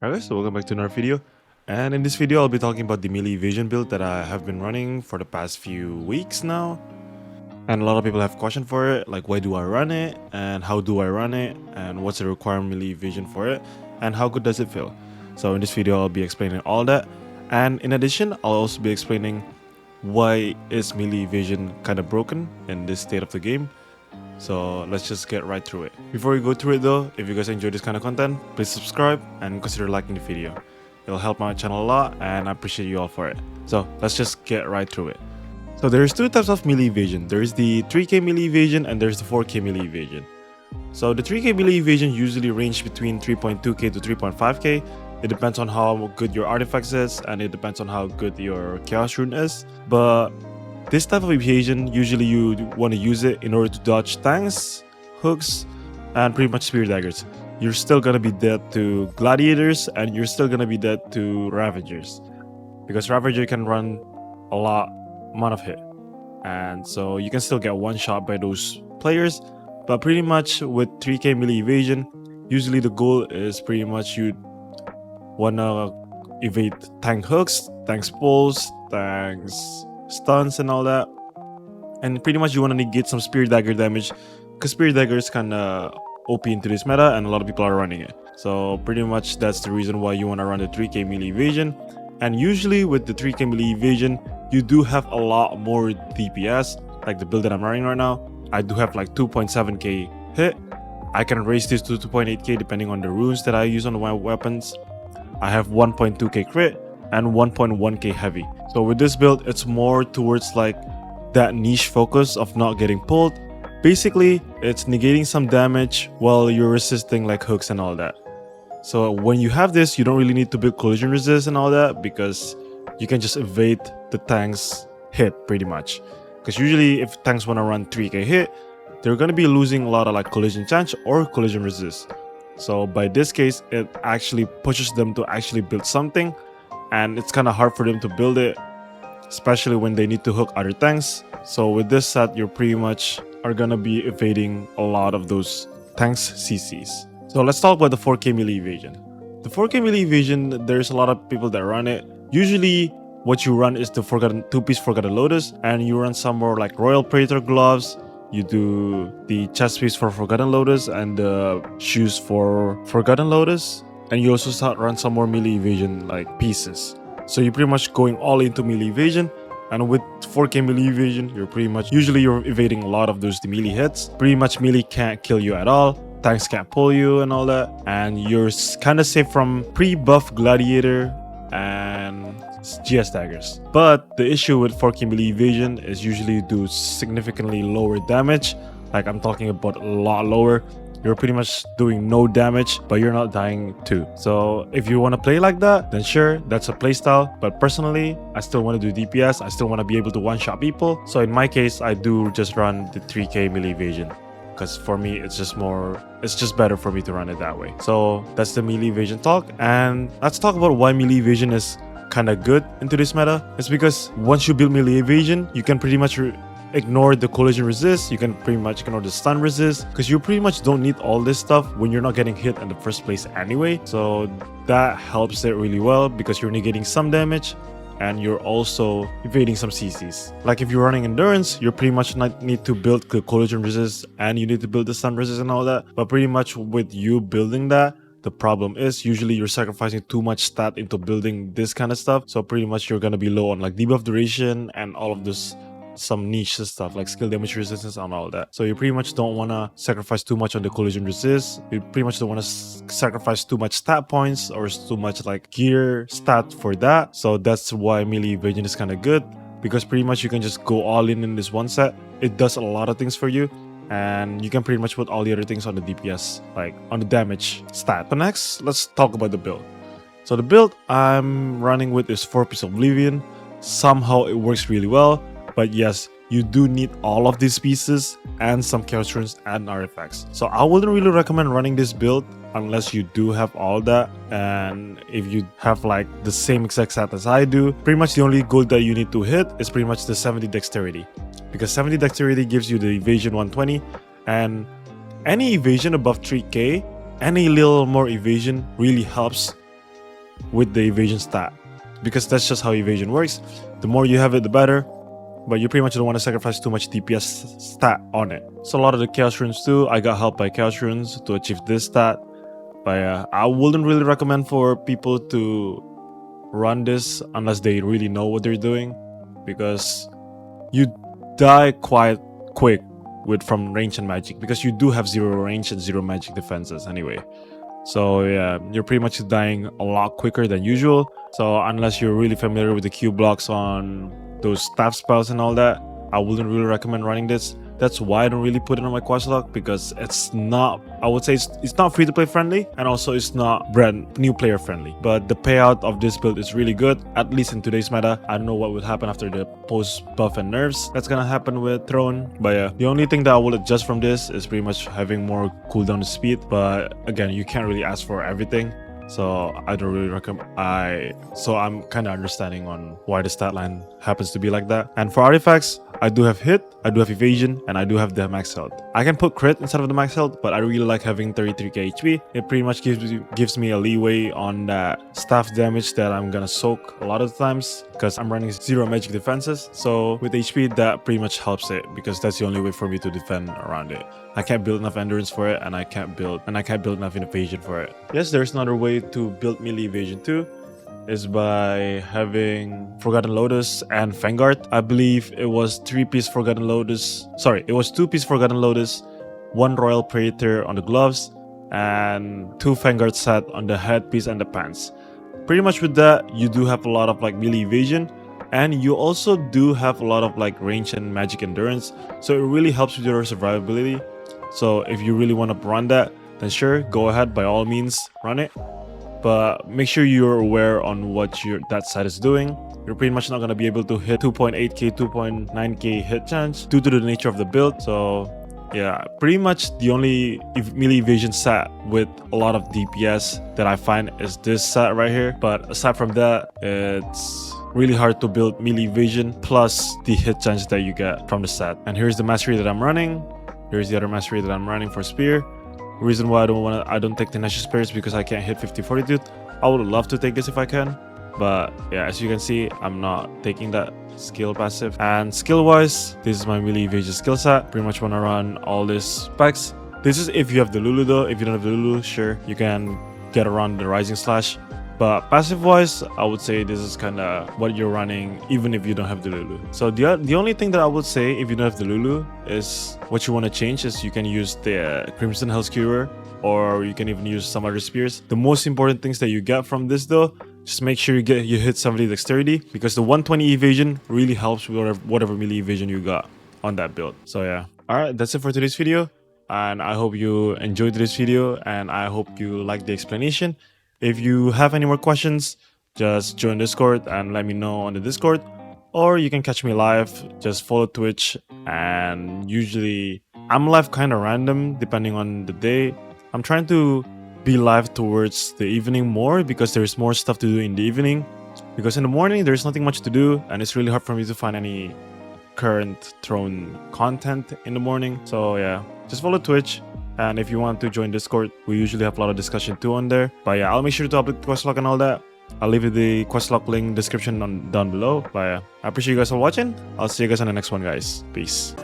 Alright guys, so welcome back to another video, and in this video I'll be talking about the melee evasion build that I have been running for the past few weeks now. And a lot of people have questions for it, like why do I run it, and how do I run it, and what's the required melee evasion for it, and how good does it feel. So in this video I'll be explaining all that, and in addition I'll also be explaining why is melee evasion kind of broken in this state of the game. So let's just get right through it. Before we go through it though, if you guys enjoy this kind of content, please subscribe and consider liking the video. It'll help my channel a lot and I appreciate you all for it. So let's just get right through it. So there's two types of melee evasion. There's the 3k melee evasion and there's the 4k melee evasion. So the 3k melee evasion usually range between 3.2k to 3.5k. It depends on how good your artifacts is and it depends on how good your chaos rune is. But this type of evasion, usually you want to use it in order to dodge tanks, hooks, and pretty much spear daggers. You're still gonna be dead to gladiators and you're still gonna be dead to ravagers. Because ravager can run a lot amount of hit. And so you can still get one shot by those players. But pretty much with 3k melee evasion, usually the goal is pretty much you wanna evade tank hooks, tank pulls, tanks stuns and all that, and pretty much you want to negate some spear dagger damage because spear dagger is kind of OP into this meta and a lot of people are running it. So pretty much that's the reason why you want to run the 3k melee evasion. And usually with the 3k melee evasion you do have a lot more DPS. Like the build that I'm running right now, I do have like 2.7k hit. I can raise this to 2.8k depending on the runes that I use on my weapons. I have 1.2k crit and 1.1k heavy. So with this build, it's more towards like that niche focus of not getting pulled. Basically, it's negating some damage while you're resisting like hooks and all that. So when you have this, you don't really need to build collision resist and all that because you can just evade the tank's hit pretty much. Because usually if tanks want to run 3k hit, they're going to be losing a lot of like collision chance or collision resist. So by this case, it actually pushes them to actually build something. And it's kind of hard for them to build it, especially when they need to hook other tanks. So with this set, you pretty much are gonna be evading a lot of those tanks CCs. So let's talk about the 4k melee evasion. The 4k melee evasion, there's a lot of people that run it. Usually what you run is the two-piece Forgotten Lotus, and you run some more like Royal Praetor gloves. You do the chest piece for Forgotten Lotus and the shoes for Forgotten Lotus. And you also run some more melee evasion like pieces. So you're pretty much going all into melee evasion. And with 4k melee evasion, you're pretty much usually you're evading a lot of those melee hits. Pretty much melee can't kill you at all. Tanks can't pull you and all that. And you're kind of safe from pre-buff gladiator and GS daggers. But the issue with 4k melee evasion is usually you do significantly lower damage. Like I'm talking about a lot lower. You're pretty much doing no damage, but you're not dying too. So if you want to play like that, then sure, that's a playstyle. But personally, I still want to do DPS. I still want to be able to one-shot people. So in my case, I do just run the 3k melee evasion. Because for me, it's just better for me to run it that way. So that's the melee evasion talk. And let's talk about why melee evasion is kind of good into this meta. It's because once you build melee evasion, you can pretty much ignore the collision resist, you can pretty much ignore the stun resist, because you pretty much don't need all this stuff when you're not getting hit in the first place anyway. So that helps it really well because you're negating some damage and you're also evading some CCs. Like if you're running endurance, you pretty much not need to build the collision resist and you need to build the stun resist and all that. But pretty much with you building that, the problem is usually you're sacrificing too much stat into building this kind of stuff. So pretty much you're gonna be low on like debuff duration and all of this some niche stuff like skill damage resistance and all that. So you pretty much don't want to sacrifice too much on the collision resist. You pretty much don't want to sacrifice too much stat points or too much like gear stat for that. So that's why melee evasion is kind of good, because pretty much you can just go all in this one set. It does a lot of things for you and you can pretty much put all the other things on the DPS, like on the damage stat. But next, let's talk about the build. So the build I'm running with is 4-piece Oblivion. Somehow it works really well. But yes, you do need all of these pieces and some chaos runes and artifacts. So I wouldn't really recommend running this build unless you do have all that. And if you have like the same exact stat as I do, pretty much the only goal that you need to hit is pretty much the 70 dexterity. Because 70 dexterity gives you the evasion 120, and any evasion above 3k, any little more evasion really helps with the evasion stat, because that's just how evasion works. The more you have it, the better, but you pretty much don't want to sacrifice too much DPS stat on it. So a lot of the chaos runes too, I got helped by chaos runes to achieve this stat. But I wouldn't really recommend for people to run this unless they really know what they're doing, because you die quite quick from range and magic, because you do have 0 range and 0 magic defenses anyway. So yeah, you're pretty much dying a lot quicker than usual. So unless you're really familiar with the Q blocks on those staff spells and all that, I wouldn't really recommend running this. That's why I don't really put it on my quest log, because it's not, I would say it's not free to play friendly, and also it's not brand new player friendly. But the payout of this build is really good, at least in today's meta. I don't know what will happen after the post buff and nerfs that's gonna happen with Throne. But yeah, the only thing that I will adjust from this is pretty much having more cooldown speed. But again, you can't really ask for everything, so I don't really recommend. So I'm kind of understanding on why the stat line happens to be like that. And for artifacts, I do have hit, I do have evasion, and I do have the max health. I can put crit instead of the max health, but I really like having 33k HP. It pretty much gives me a leeway on that staff damage that I'm gonna soak a lot of the times, because I'm running 0 magic defenses. So with HP, that pretty much helps it, because that's the only way for me to defend around it. I can't build enough endurance for it, and I can't build enough evasion for it. Yes, there's another way to build melee evasion too, is by having Forgotten Lotus and Vanguard. I believe it was 3-piece Forgotten Lotus. Sorry, it was 2-piece Forgotten Lotus, 1 Royal Praetor on the gloves, and 2 Vanguard set on the headpiece and the pants. Pretty much with that, you do have a lot of like melee evasion, and you also do have a lot of like range and magic endurance. So it really helps with your survivability. So if you really want to run that, then sure, go ahead, by all means, run it. But make sure you're aware on what that side is doing. You're pretty much not going to be able to hit 2.8k, 2.9k hit chance due to the nature of the build. So yeah, pretty much the only melee evasion set with a lot of DPS that I find is this set right here. But aside from that, it's really hard to build melee evasion plus the hit chance that you get from the set. And here's the mastery that I'm running. Here's the other mastery that I'm running for Spear. Reason why I don't take the Tenacious Spear is because I can't hit 50 Fortitude. I would love to take this if I can, but yeah, as you can see, I'm not taking that skill passive. And skill wise, this is my melee evasion skill set. Pretty much want to run all these specs. This is if you have the Lulu though. If you don't have the Lulu, sure, you can get around the Rising Slash. But passive wise, I would say this is kind of what you're running even if you don't have the Lulu. So the only thing that I would say if you don't have the Lulu is what you want to change is you can use the Crimson Hell Skewer, or you can even use some other spears. The most important things that you get from this though, just make sure you hit 70 dexterity, because the 120 evasion really helps with whatever melee evasion you got on that build. So yeah. Alright, that's it for today's video. And I hope you enjoyed this video, and I hope you liked the explanation. If you have any more questions, just join Discord and let me know on the Discord. Or you can catch me live, just follow Twitch, and usually I'm live kind of random depending on the day. I'm trying to be live towards the evening more, because there's more stuff to do in the evening. Because in the morning there's nothing much to do, and it's really hard for me to find any current Throne content in the morning. So yeah, just follow Twitch. And if you want to join Discord, we usually have a lot of discussion too on there. But yeah, I'll make sure to update the quest log and all that. I'll leave the quest log link description down below. But yeah, I appreciate you guys all watching. I'll see you guys on the next one, guys. Peace.